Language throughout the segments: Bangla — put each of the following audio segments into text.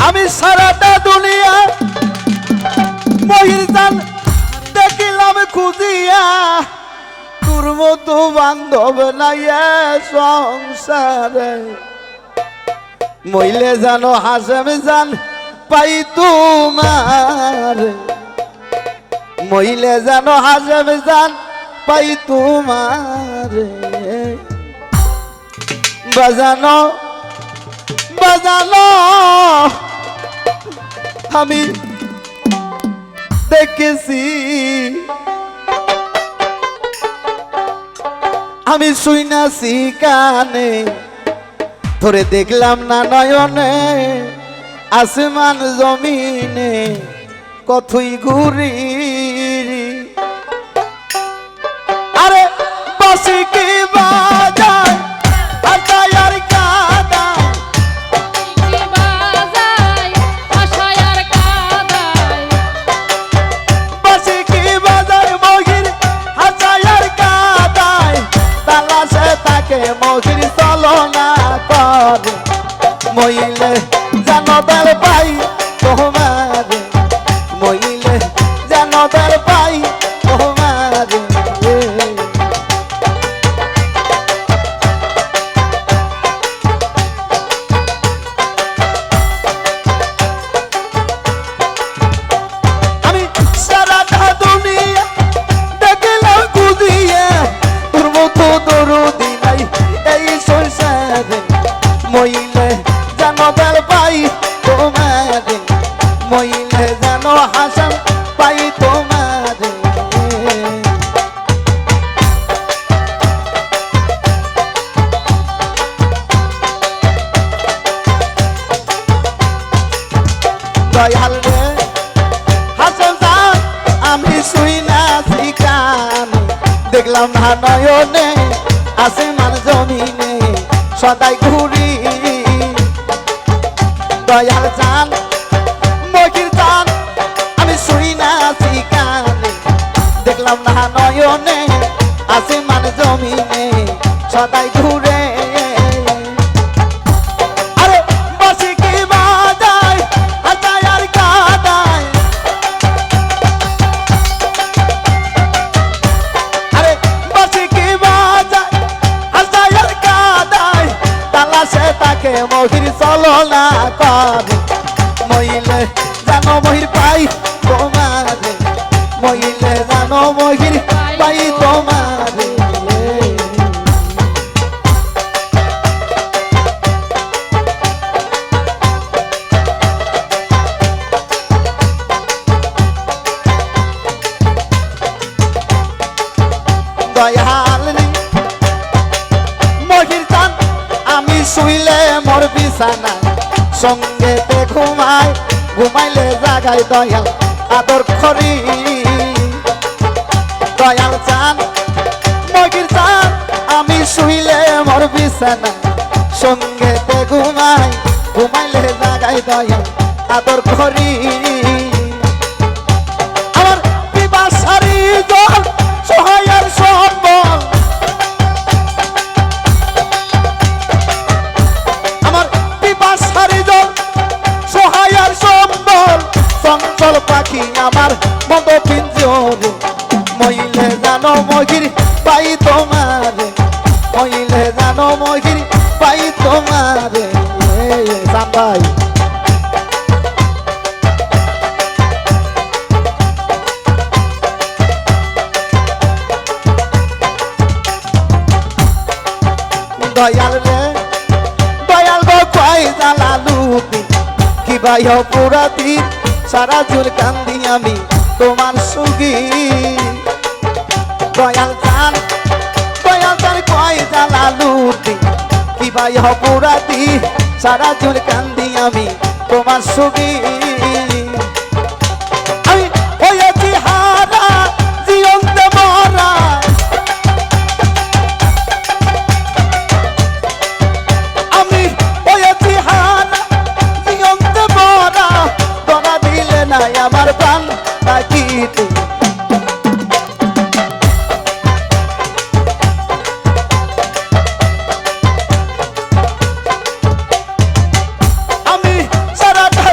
আমি সারাটা দুনিয়া মহির জান দেখিলাম খুঁজিয়া তোর মতো বান্ধব নাই সংসারে মইলে জানো হাসেম জান পাই তোমার মইলে জানো হাসেম জান পাই তোমার বাজানো বাজানো আমি দেখেছি আমি শুইনাছি কানে ধরে দেখলাম না নয়নে আসমান জমিনে কতই ঘুরি আরে বাসি কি বাজায় আশায় আর কাদায় কি বাজায় আশায় আর কাদায় বাসি কি বাজায় মহির আশায় আর কাদায় তালাশে তাকে মহির চলনা করে মইলে জানো বেল পাই তোমার মইলে জানো বেল পাই তোমার আমি সারাটা দুনিয়া দেখলাম খুঁজিয়ে তোর মতো দরদি নাই এই সংসারে মইলে জানো বেল পাই তোমার মইলে জানো হাসান পাই তোমার দয়াল রে হাসান জান আমি শুই না শিকানে দেখলাম না নয়নে আসমান জমিনে সদাই ঘুরি দয়াল জান মহির জান আমি শুই না শিকানে দেখলাম না নয়নে আসমান জমিনে সদাই ঘুরে আরে বাসি কি বাজায় আশায় আর কাদায় আরে বাসি কি বাজায় আশায় আর কাদায় তালাশে তাকে মহির চলনা করে মইলে জানো মহির পাই তোমার মইলে জানো মহির পাই তোমার দয়াল রে মহির জান আমি শুইলে মোর বিছানা সঙ্গে ঘুমাই ঘুমাইলে জাগাই দয়াল আদর করি দয়াল চান মহির চান আমি শুইলে মোর বিছানা সঙ্গে ঘুমাই ঘুমাইলে জাগাই দয়াল আদর করি আমার পিপাসারি জল সহায়ের সম্বল আমার পিপাসারি জল সহায়ের সম্বল চঞ্চল পাখি আমার মতো পিঞ্জরে মইলে জানো মহির পাই তোমার মইলে জানো মহির পাই তোমার জান ভাই দয়াল রে দয়াল গো কয় জালালুদ্দিন কি ভাই পুরাতি সারা জুল কান্দি আমি তোমার সুগি দয়াল চান কয় জালালুদ্দিন কি ভাই পুরাতি সারা জুল কান্দি আমি তোমার সুগি আমি হয়েছি হারা জীবন মরা আমি হয়েছি হারা জীবন মরা তোরা দিলে নাই আমার প্রাণ থাকিতে আমি সারাটা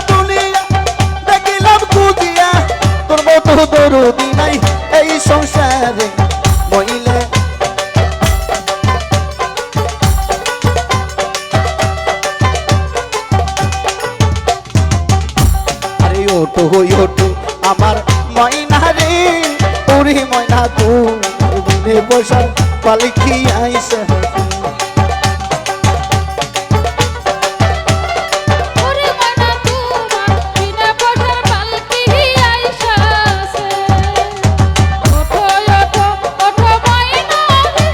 ওঠো ওঠো আমার ময়না রে ওরে ময়না তোমার বিনে বসার পালকি আইসা ওরে ময়না তোমার বিনা বসার পালকি আইসাছে ওঠো ওঠো ওঠো ময়না রে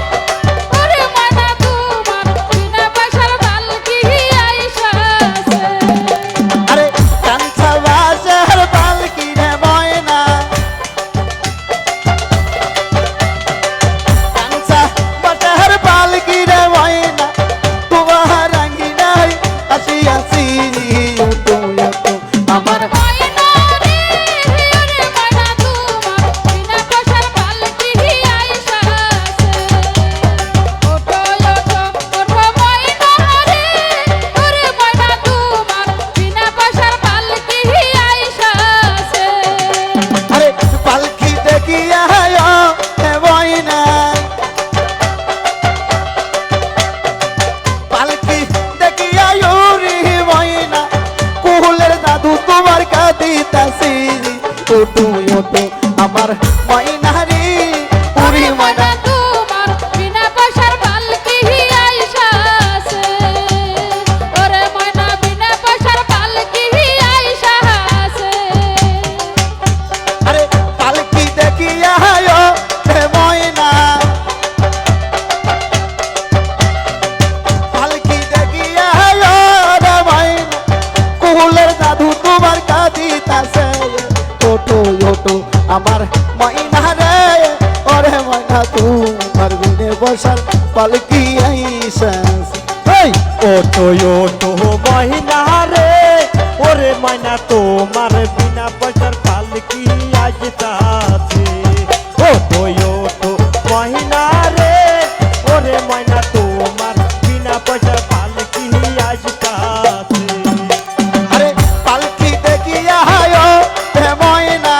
ওরে ময়না তোমার বিনা বসার পালকি আইসাছে আরে কাঞ্চা বাজার পালকি রে ময়না কাঞ্চা বাজার পালকি রে ময়না তোমার আঙ্গিনায় আসি আসি ওঠো ওঠো আমার ময়না রে ওরে ময়না তোমার বিনা বসার পালকি আইসাছে ওঠো ওঠো ওঠো ময়না রে ওরে ময়না তোমার বিনা বসার পালকি আইসাছে আরে পালকি দেখিয়া হে ময়না পালকি দেখিয়া রে ময়না কুহুলের দাদু তোমার কাঁদিতাছি ওঠো ওঠো আমার ময়না রে ওরে ময়না তোমার বিনা বসার পালকি আইসাছে ওরে ময়না বিনা বসার পালকি আইসাছে আরে পালকি দেখিয়া হে ময়না পালকি দেখিয়া রে ময়না কুহুলের দাদু তোমার কাঁদিতাছে ওঠো ওঠো আমার ময়না রে ওরে ময়না তোমার বিনে বসার পালকি আইসাছে এই ওঠো ওঠো মহিনা রে ওরে ময়না তোমার বিনা পয়সার পালকি আসতাছে ওঠো ওঠো মহিনা রে ওরে ময়না তোমার বিনা পয়সার পালকি আসতাছে আরে পালকি দেখিয়া হে ময়না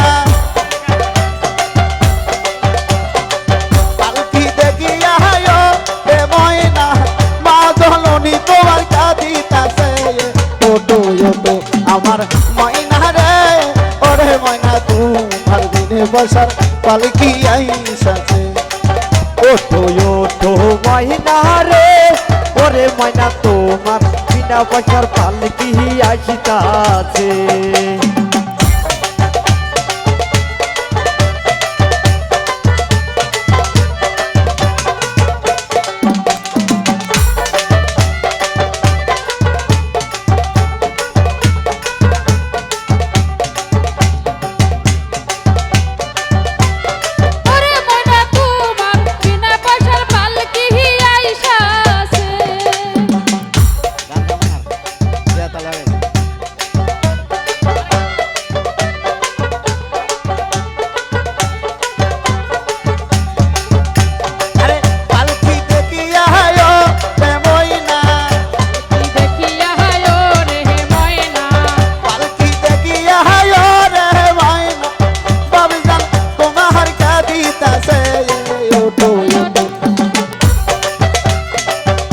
পালকি দেখিয়া হে ময়না মা দলনি তোমার কাঁদিতাছে ওঠো ওঠো আমার ময়না রে ওরে ময়না তোমার দিনে বসার পালকি আইসাছে ওঠো ওঠো মহিনা রে ওরে ময়না তোমার বিনা পয়সার পালকি আসতাছে ওরে ময়না তোমার বিনা বসার পালকি আইসাছে আরে পালকি দেখিয়া হে ময়না দেখিয়া হায়ো রে ময়না পালকি দেখিয়া রে ময়না বাবুজান তোমার কাঁদিতাছে ওঠো ওঠো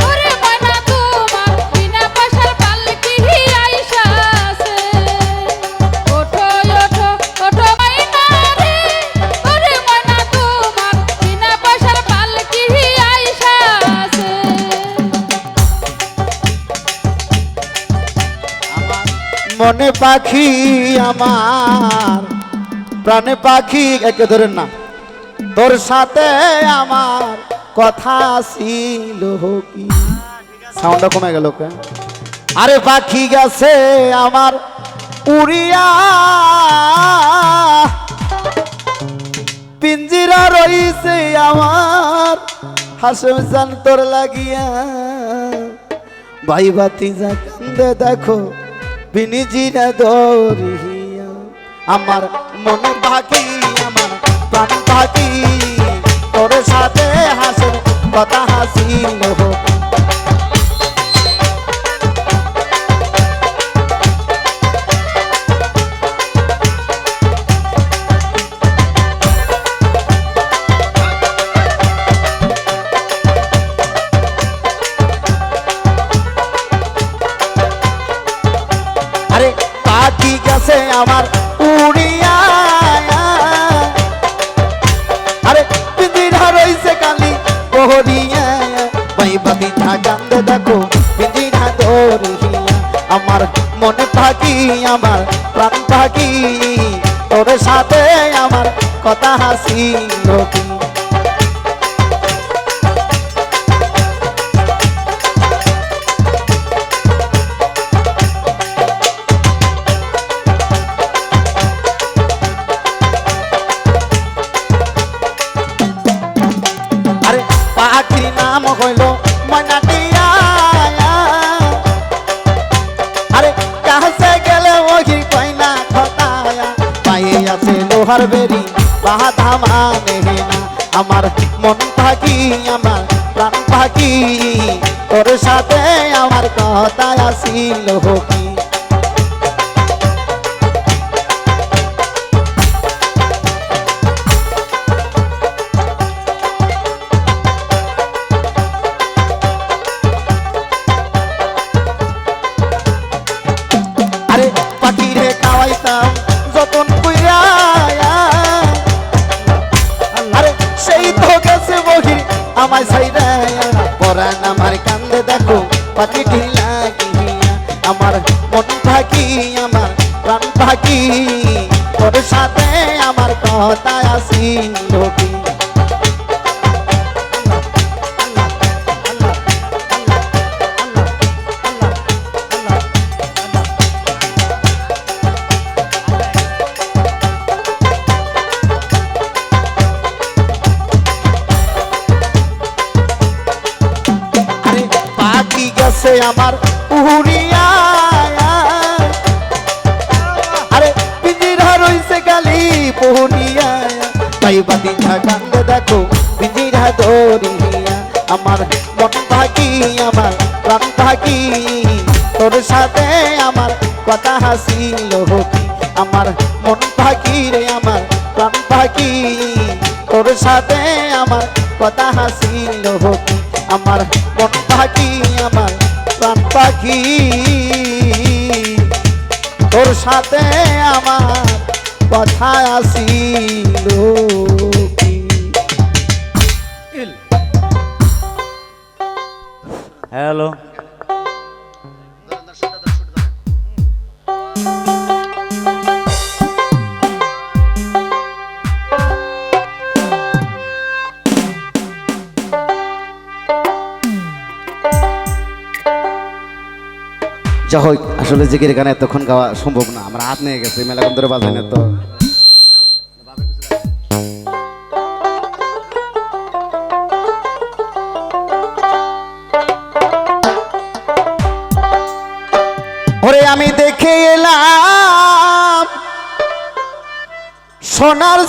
ওরে ময়না তোমার বিনা বসার পালকি আইসাছে ওঠো ওঠো ওঠো ময়না রে ওরে ময়না তোমার বিনা বসার পালকি আইসাছে মনে পাখি আমার প্রাণে পাখি একে ধরেন না তোর সাথে আমার কথা ছিল কি সাউন্ডটা কমে গেল কে আরে পাখি গেছে আমার উড়িয়া পিঞ্জিরা রইছে আমার হাসেম জান তোর লাগিয়া ভাই বাতি যা কান্দে দেখো বিনিজিরা দরিয়া আমার মনে পাখি আমার প্রাণ পাখি তোর সাথে হাসের কথা হাসিল আরে পাখি গেছে আমার ঝা কান্দে দেখো পিঞ্জিরা ধরিয়া আমার মনে পাখি আমার প্রাণ পাখি তোর সাথে আমার কথা হাসিল কি আরে পাখির নাম হইল ময়নাটিয়া আরে কাছে গেলে ওই কয়না খতায়া পায়ে আছে লোহার বেরি বাধা মানে না আমার মন পাখি আমার প্রাণ পাখি তোর সাথে আমার কথা আসিল কি আরে পাখিরে খাওয়াইতাম যতন কইরা আরে সেই তো গেছে বহি আমায় ছাইরা পরাণ আমার কান্দে দেখো পাখিটি লাগিয়া আমার মন পাখি আমার প্রাণ পাখি তোর সাথে আমার কথা আসিল কি আরে পাখি গেছে আমার উড়িয়া আরে পিঞ্জিরা রইছে গালি পহুনিয়া তাই বাতি কান্দে দেখো পিঞ্জিরা ধরিয়া আমার মন পাখি আমার প্রাণ পাখি তোর সাথে আমার কথা হাসিল কি আমার মন পাখি রে আমার প্রাণ পাখি তোর সাথে আমার কথা হাসিল কি আমার মন পাখি আমার প্রাণ পাখি তোর সাথে আমার কথা আসিল কি হ্যালো যা হোক আসলে জিগির গানে এতক্ষণ গাওয়া সম্ভব না আমরা হাত নিয়ে গেছি মেলাক্ষণ ধরে বাজাই না তো ওরে আমি দেখে এলাম সোনার